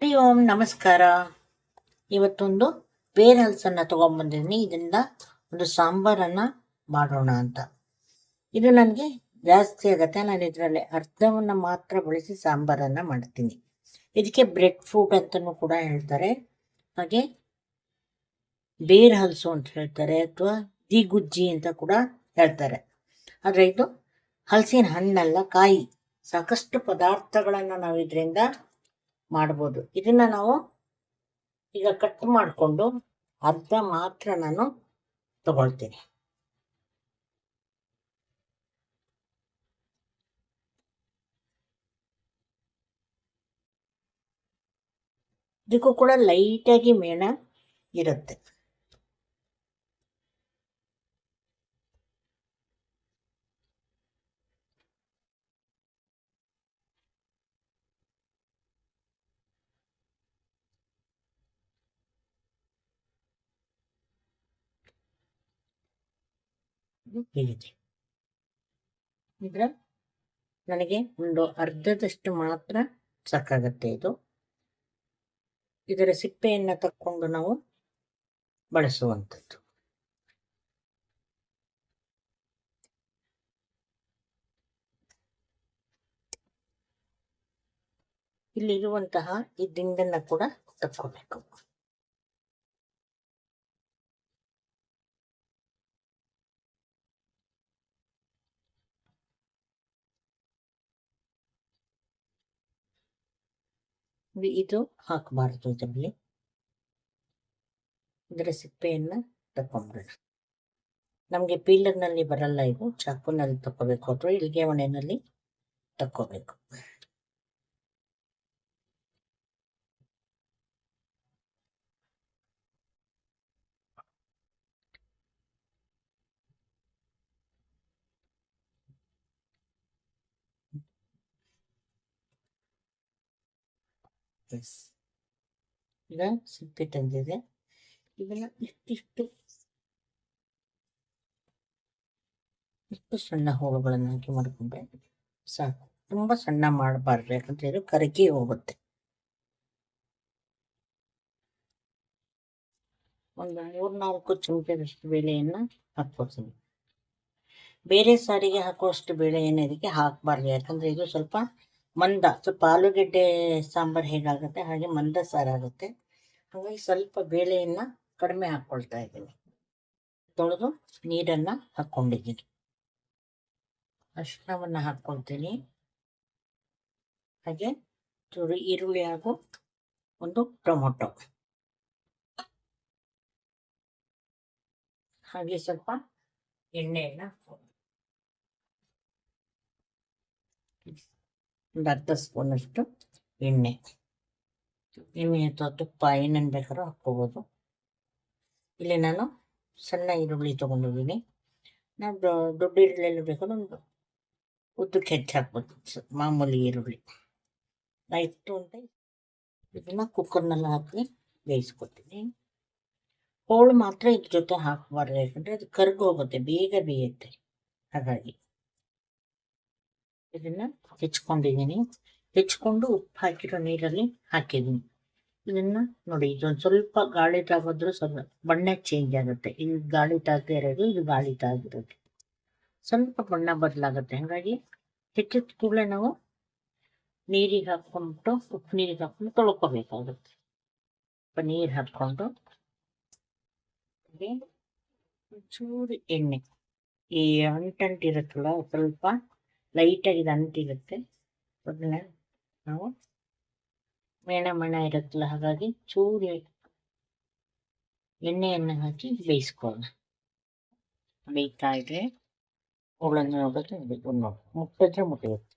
ಹರಿ ಓಂ ನಮಸ್ಕಾರ. ಇವತ್ತೊಂದು ಬೇರ್ ಹಲಸನ್ನ ತಗೊಂಡ್ಬಂದಿದ್ದೀನಿ. ಇದರಿಂದ ಒಂದು ಸಾಂಬಾರನ್ನ ಮಾಡೋಣ ಅಂತ. ಇದು ನನಗೆ ಜಾಸ್ತಿ ಆಗುತ್ತೆ. ನಾನು ಇದರಲ್ಲಿ ಅರ್ಧವನ್ನ ಮಾತ್ರ ಬಳಸಿ ಸಾಂಬಾರನ್ನ ಮಾಡ್ತೀನಿ. ಇದಕ್ಕೆ ಬ್ರೆಡ್ ಫ್ರೂಟ್ ಅಂತಲೂ ಕೂಡ ಹೇಳ್ತಾರೆ, ಹಾಗೆ ಬೇರ್ ಹಲಸು ಅಂತ ಹೇಳ್ತಾರೆ, ಅಥವಾ ದಿಗುಜ್ಜಿ ಅಂತ ಕೂಡ ಹೇಳ್ತಾರೆ. ಆದರೆ ಇದು ಹಲಸಿನ ಹಣ್ಣಲ್ಲ, ಕಾಯಿ. ಸಾಕಷ್ಟು ಪದಾರ್ಥಗಳನ್ನು ನಾವು ಇದರಿಂದ ಮಾಡ್ಬೋದು. ಇದನ್ನ ನಾವು ಈಗ ಕಟ್ ಮಾಡಿಕೊಂಡು ಅರ್ಧ ಮಾತ್ರ ನಾನು ತಗೊಳ್ತೀನಿ. ಇದಕ್ಕೂ ಕೂಡ ಲೈಟಾಗಿ ಮೇಣ ಇರುತ್ತೆ. ಹೀಗಿದೆ. ಇದ್ರ ನನಗೆ ಒಂದು ಅರ್ಧದಷ್ಟು ಮಾತ್ರ ಸಾಕಾಗತ್ತೆ. ಇದರ ಸಿಪ್ಪೆಯನ್ನು ತಕ್ಕೊಂಡು ನಾವು ಬಳಸುವಂಥದ್ದು. ಇಲ್ಲಿರುವಂತಹ ಈ ದಿಂಡನ್ನ ಕೂಡ ತಕ್ಕೋಬೇಕು. ಇದು ಹಾಕಬಾರ್ದು. ಇದರಲ್ಲಿ ಇದರ ಸಿಪ್ಪೆಯನ್ನು ತಕೊಂಡ್ಬಿಡೋಣ. ನಮಗೆ ಪೀಲರ್ನಲ್ಲಿ ಬರಲ್ಲ, ಇದು ಚಾಕುನಲ್ಲಿ ತಕ್ಕೋಬೇಕು ಅಥವಾ ಇಳಿಗೆ ಮನೆಯಲ್ಲಿ ತಕ್ಕೋಬೇಕು. ಈಗ ಸಿಪ್ಪೆ ತಂದಿದೆ. ಇದನ್ನ ಇಷ್ಟು ಸಣ್ಣ ಹೋಳುಗಳನ್ನು ಹಾಕಿ ಮಾಡಿಕೊಂಡ್ರೆ ಸಾಕು. ತುಂಬ ಸಣ್ಣ ಮಾಡಬಾರ್ದು, ಯಾಕಂದ್ರೆ ಇದು ಕರಗಿ ಹೋಗುತ್ತೆ. ಒಂದು 3-4 ಚಮಚದಷ್ಟು ಬೇಳೆಯನ್ನು ಹಾಕ್ಕೊಳ್ತೀನಿ. ಬೇರೆ ಸಾರಿಗೆ ಹಾಕುವಷ್ಟು ಬೇಳೆಯನ್ನು ಇದಕ್ಕೆ ಹಾಕಬಾರ್ದು, ಯಾಕಂದರೆ ಇದು ಸ್ವಲ್ಪ ಆಲೂಗೆಡ್ಡೆ ಸಾಂಬಾರು ಹೇಗಾಗುತ್ತೆ ಹಾಗೆ ಮಂದ ಸಾರಾಗುತ್ತೆ. ಹಾಗಾಗಿ ಸ್ವಲ್ಪ ಬೇಳೆಯನ್ನು ಕಡಿಮೆ ಹಾಕ್ಕೊಳ್ತಾ ಇದ್ದೀನಿ. ತೊಳೆದು ನೀರನ್ನು ಹಾಕ್ಕೊಂಡಿದ್ದೀನಿ. ಅರಿಶಿಣವನ್ನು ಹಾಕ್ಕೊಳ್ತೀನಿ. ಹಾಗೆ ಚೂರು ಈರುಳ್ಳಿ ಹಾಗೂ ಒಂದು ಟೊಮೊಟೊ, ಹಾಗೆ ಸ್ವಲ್ಪ ಎಣ್ಣೆಯನ್ನು ಒಂದು ಅರ್ಧ ಸ್ಪೂನಷ್ಟು ಎಣ್ಣೆ ಅಥವಾ ತುಪ್ಪ ಏನೇನು ಬೇಕಾದ್ರೂ ಹಾಕ್ಕೋಬೋದು. ಇಲ್ಲಿ ನಾನು ಸಣ್ಣ ಈರುಳ್ಳಿ ತೊಗೊಂಡಿದ್ದೀನಿ. ನಾವು ದೊಡ್ಡ ಈರುಳ್ಳಿ ಬೇಕಾದ್ರೆ ಒಂದು ಉದ್ದಕ್ಕೆ ಹೆಚ್ಚು ಹಾಕ್ಬೋದು. ಮಾಮೂಲಿ ಈರುಳ್ಳಿ ಇಟ್ಟು ಅಂತ ಇದನ್ನು ಕುಕ್ಕರ್ನಲ್ಲಿ ಹಾಕಿ ಬೇಯಿಸ್ಕೊತೀನಿ. ಹೋಳು ಮಾತ್ರ ಇದ್ರ ಜೊತೆ ಹಾಕಬಾರ್ದು, ಯಾಕಂದರೆ ಅದು ಕರ್ಗೋಗುತ್ತೆ, ಬೇಗ ಬೇಯುತ್ತೆ. ಹಾಗಾಗಿ ಇದನ್ನು ಹೆಚ್ಕೊಂಡು ಉಪ್ಪು ಹಾಕಿರೋ ನೀರಲ್ಲಿ ಹಾಕಿದ್ದೀನಿ. ಇದನ್ನು ನೋಡಿ, ಇದೊಂದು ಸ್ವಲ್ಪ ಗಾಳಿ ತಾಗಿದ್ರು ಸ್ವಲ್ಪ ಬಣ್ಣ ಚೇಂಜ್ ಆಗುತ್ತೆ. ಇದು ಗಾಳಿ ತಾಗದೇ ಇರೋದು, ಇದು ಗಾಳಿ ತಾಗಿರೋದು, ಸ್ವಲ್ಪ ಬಣ್ಣ ಬದಲಾಗುತ್ತೆ. ಹಾಗಾಗಿ ಹೆಚ್ಚಿದ ಕೂಡಲೇ ನಾವು ನೀರಿಗೆ ಹಾಕ್ಕೊಂಡ್ಬಿಟ್ಟು ಉಪ್ಪು ನೀರಿಗೆ ಹಾಕ್ಕೊಂಡು ತೊಳ್ಕೊಬೇಕಾಗುತ್ತೆ. ನೀರು ಹಾಕ್ಕೊಂಡು ಚೂರು ಎಣ್ಣೆ, ಈ ಅಂಟಿರುತ್ತಲ್ಲ ಸ್ವಲ್ಪ ಲೈಟಾಗಿ ಇದು ಅಂಟಿರುತ್ತೆ. ಅದನ್ನ ನಾವು ಮೇಣ ಇರುತ್ತಲ್ಲ, ಹಾಗಾಗಿ ಚೂರು ಎಣ್ಣೆಯನ್ನು ಹಾಕಿ ಬೇಯಿಸ್ಕೊಳ್ಳೋಣ. ಬೇಯ್ತಾ ಇದ್ರೆ ಹುಳನ್ನು ನೋಡಿದ್ರೆ ಮುಟ್ಟಿದ್ರೆ ಮುಟ್ಟಿರುತ್ತೆ.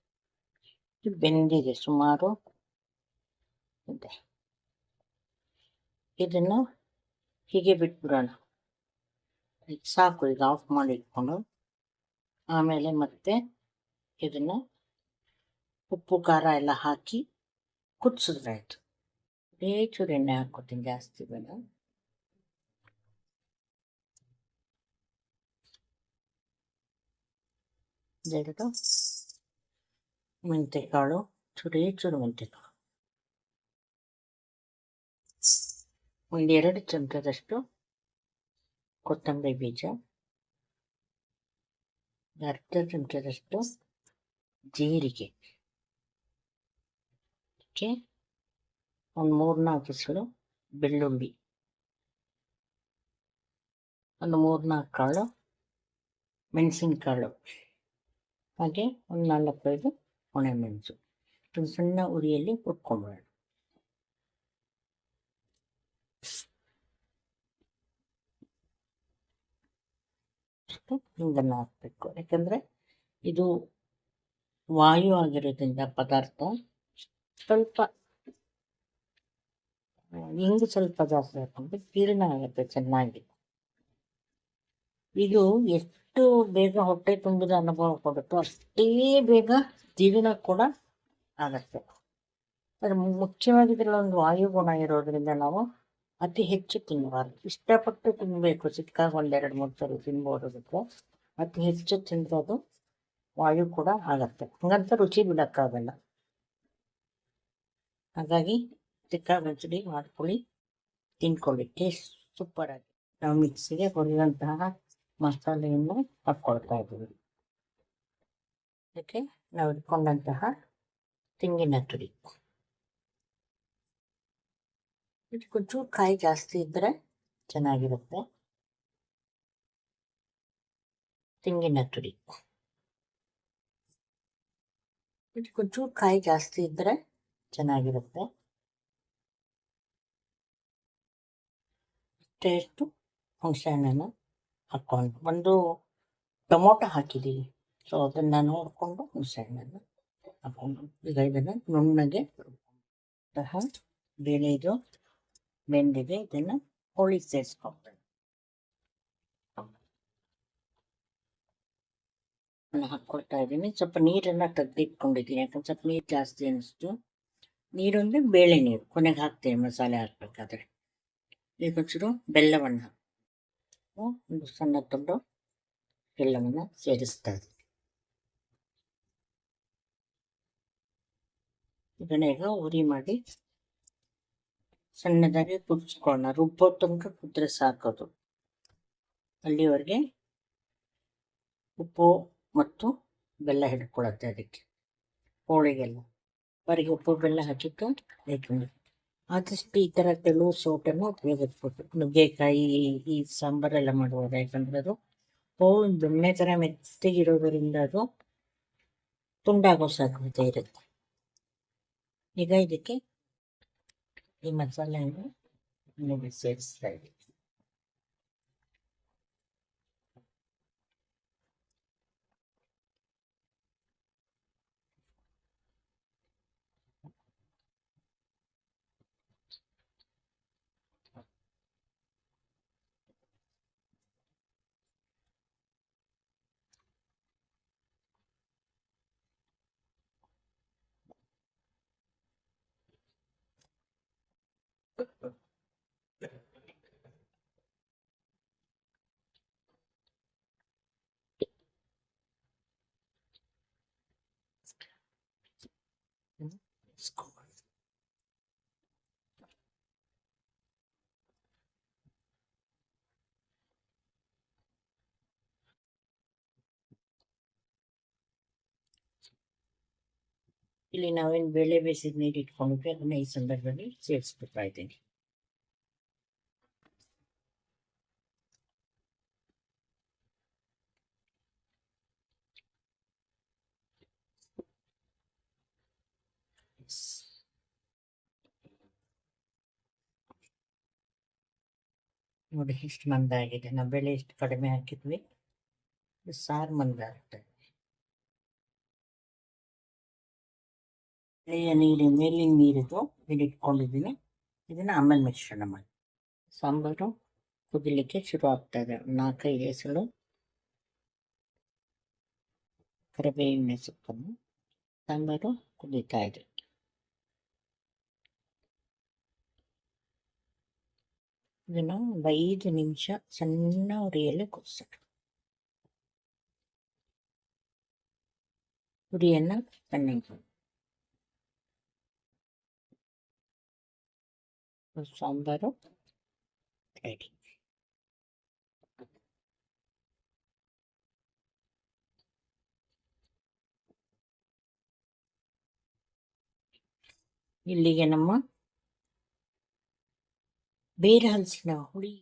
ಇದು ಬೆಂದಿದೆ ಸುಮಾರು ಇದೆ. ಇದನ್ನು ಹೀಗೆ ಬಿಟ್ಬಿಡೋಣ, ಸಾಕು. ಈಗ ಆಫ್ ಮಾಡಿ ಇಟ್ಕೊಂಡು ಆಮೇಲೆ ಮತ್ತೆ ಇದನ್ನು ಉಪ್ಪು ಖಾರ ಎಲ್ಲ ಹಾಕಿ ಕುದಿಸಿದ್ರೆ ಆಯಿತು. ಚೂರು ಎಣ್ಣೆ ಹಾಕ್ಕೊತೀನಿ, ಜಾಸ್ತಿ ಬೇಡ. ಎರಡು ಮೆಂತೆಕಾಳು, ಚೂರು ಮೆಂತೆಕಾಳು, ಒಂದೆರಡು ಚಮಚದಷ್ಟು ಕೊತ್ತಂಬರಿ ಬೀಜ, ಅರ್ಧ ಚಮಚದಷ್ಟು ಜೀರಿಗೆ, ಒಂದು 3-4 ಎಸಳು ಬೆಳ್ಳುಳ್ಳಿ, ಒಂದು 3-4 ಕಾಳು ಮೆಣಸಿನಕಾಳು, ಹಾಗೆ ಒಂದು 4-5 ಒಣಮೆಣಸು. ಸಣ್ಣ ಉರಿಯಲ್ಲಿ ಹುರ್ಕೊಂಬೇಡ. ಹಿಂಗನ್ನು ಹಾಕಬೇಕು, ಯಾಕಂದರೆ ಇದು ವಾಯು ಆಗಿರೋದ್ರಿಂದ ಪದಾರ್ಥ ಸ್ವಲ್ಪ ಹಿಂಗು ಸ್ವಲ್ಪ ಜಾಸ್ತಿ ಹಾಕೊಂಡ್ರೆ ಜೀರ್ಣ ಆಗುತ್ತೆ ಚೆನ್ನಾಗಿ. ಇದು ಎಷ್ಟು ಬೇಗ ಹೊಟ್ಟೆ ತುಂಬಿದ ಅನುಭವ ಕೊಡುತ್ತೋ ಅಷ್ಟೇ ಬೇಗ ಜೀರ್ಣ ಕೂಡ ಆಗತ್ತೆ. ಆದರೆ ಮುಖ್ಯವಾಗಿ ಇದರಲ್ಲಿ ಒಂದು ವಾಯುಗುಣ ಇರೋದ್ರಿಂದ ನಾವು ಅತಿ ಹೆಚ್ಚು ತಿನ್ನಬಾರ್ದು. ಇಷ್ಟಪಟ್ಟು ತಿನ್ನಬೇಕು, ಸಿಕ್ಕಾಗ 1-2-3 ಸರಿ ತಿನ್ಬೋದು. ಬಿಟ್ಟರೆ ಅತಿ ಹೆಚ್ಚು ತಿಂದೋದು ವಾಯು ಕೂಡ ಆಗತ್ತೆ, ಹಂಗಂತ ರುಚಿ ಬಿಡೋಕ್ಕಾಗಲ್ಲ. ಹಾಗಾಗಿ ಸಿಕ್ಕಾಗ ಒಂದ್ಸಲಿ ಮಾಡ್ಕೊಳ್ಳಿ, ತಿನ್ಕೊಳ್ಳಿ, ಟೇಸ್ಟ್ ಸೂಪರಾಗಿ. ನಾವು ಮಿಕ್ಸಿಗೆ ಹುರಿದಂತಹ ಮಸಾಲೆಯನ್ನು ಹಾಕ್ಕೊಳ್ತಾ ಇದ್ದೀವಿ. ಅದಕ್ಕೆ ನಾವು ಇಟ್ಕೊಂಡಂತಹ ತೆಂಗಿನ ತುರಿ, ಇದಕ್ಕೊಂಚೂರು ಕಾಯಿ ಜಾಸ್ತಿ ಇದ್ದರೆ ಚೆನ್ನಾಗಿರುತ್ತೆ. ತೆಂಗಿನ ತುರಿ, ಇದಕ್ಕೊಂಚೂರು ಕಾಯಿ ಜಾಸ್ತಿ ಇದ್ದರೆ ಚೆನ್ನಾಗಿರುತ್ತೆ. ಟೇಸ್ಟು ಹುಣಸೆಹಣ್ಣನ್ನು ಹಾಕ್ಕೊಂಡು, ಒಂದು ಟೊಮೊಟೊ ಹಾಕಿದ್ದೀವಿ, ಸೊ ಅದನ್ನು ನೋಡಿಕೊಂಡು ಹುಣಸೆಹಣ್ಣನ್ನು ಹಾಕ್ಕೊಂಡು ಈಗ ಇದನ್ನು ನುಣ್ಣಗೆ ಬೇಳೆ ಇದು ಬೆಂದಿದೆ. ಇದನ್ನು ಹೋಳಿಗೆ ಸೇರಿಸ್ಕೊಂಡು ಹಾಕ್ಕೊಳ್ತಾ ಇದ್ದೀನಿ. ಸ್ವಲ್ಪ ನೀರನ್ನು ತೆಗೆದಿಟ್ಕೊಂಡಿದ್ದೀನಿ, ಯಾಕಂದ್ರೆ ಸ್ವಲ್ಪ ನೀರು ಜಾಸ್ತಿ ಅನ್ನಿಸ್ತು. ನೀರು ಅಂದರೆ ಬೇಳೆ ನೀರು ಕೊನೆಗೆ ಹಾಕ್ತೇವೆ ಮಸಾಲೆ ಹಾಕಬೇಕಾದ್ರೆ. ಈಗ ಒಂಚೂರು ಬೆಲ್ಲವನ್ನು ಹಾಕಿ ಒಂದು ಸಣ್ಣ ತುಂಡು ಬೆಲ್ಲವನ್ನು ಸೇರಿಸ್ತಾ ಇದ್ದೀನಿ. ಇದನ್ನ ಈಗ ಉರಿ ಮಾಡಿ ಸಣ್ಣದಾಗಿ ಕುದಿಸ್ಕೊಳ್ಳೋಣ. ರುಬ್ಬೋ ತನಕ ಕುದ್ರೆ ಸಾಕೋದು. ಅಲ್ಲಿವರೆಗೆ ಉಪ್ಪು ಮತ್ತು ಬೆಲ್ಲ ಹಿಡ್ಕೊಳತ್ತೆ ಅದಕ್ಕೆ, ಹೋಳಿಗೆಲ್ಲ ಹೊರಗೆ ಉಪ್ಪು ಬೆಲ್ಲ ಹಾಕಿಟ್ಟು ಬೇಕಂದ್ರೆ ಆದಷ್ಟು ಈ ಥರ ತೆಳು ಸೋಟನ್ನು ಉಪಯೋಗಿಸ್ಬೇಕು. ನುಗ್ಗೆಕಾಯಿ ಈ ಸಾಂಬಾರೆಲ್ಲ ಮಾಡುವಾಗ, ಯಾಕಂದರೆ ಅದು ಬೆಣ್ಣೆ ಥರ ಮೆತ್ತಗಿರೋದರಿಂದ ಅದು ತುಂಡಾಗೋ ಸಾಧ್ಯತೆ ಇರುತ್ತೆ. ಈಗ ಇದಕ್ಕೆ ಈ ಮಸಾಲೆಯನ್ನು ಸೇರಿಸ್ತಾ ಇದ್ದೀವಿ. ಇಲ್ಲಿ ನಾವೇನು ಬೇಳೆ ಬೇಯಿಸಿದ ನೀರು ಇಟ್ಕೊಂಡಿದ್ವಿ, ಅದನ್ನ ಈ ಸಂದರ್ಭದಲ್ಲಿ ಸೇರಿಸ್ಬಿಡ್ತಾ ಇದ್ದೀನಿ. ನೋಡಿ ಎಷ್ಟು ಮಂದ ಆಗಿದೆ. ನಾವು ಬೆಳೆ ಎಷ್ಟು ಕಡಿಮೆ ಹಾಕಿದ್ವಿ, ಸಾರು ಮಂದ ಆಗ್ತದೆ. ಮೇಲಿನ ನೀರಿದು ಇಟ್ಕೊಂಡಿದ್ದೀನಿ. ಇದನ್ನು ಆಮೇಲೆ ಮಿಶ್ರಣ ಮಾಡಿ. ಸಾಂಬಾರು ಕುದಿಲಿಕ್ಕೆ ಶುರು ಆಗ್ತಾ ಇದೆ. 4-5 ಎಸಳು ಕರಿಬೇವಿನ ಸೊಪ್ಪನ್ನು, ಸಾಂಬಾರು ಕುದೀತಾ ಇದೆ. ಇದನ್ನು ಒಂದು 5 ನಿಮಿಷ ಸಣ್ಣ ಉರಿಯಲ್ಲಿ ಕುದಿಸೋಣ. ಉರಿಯನ್ನು ಸಣ್ಣ ಸಾಂಬಾರು ರೆಡಿ. ಇಲ್ಲಿಗೆ ನಮ್ಮ ಬೇರೆ ಹಲಸಿನ ಹುಳಿ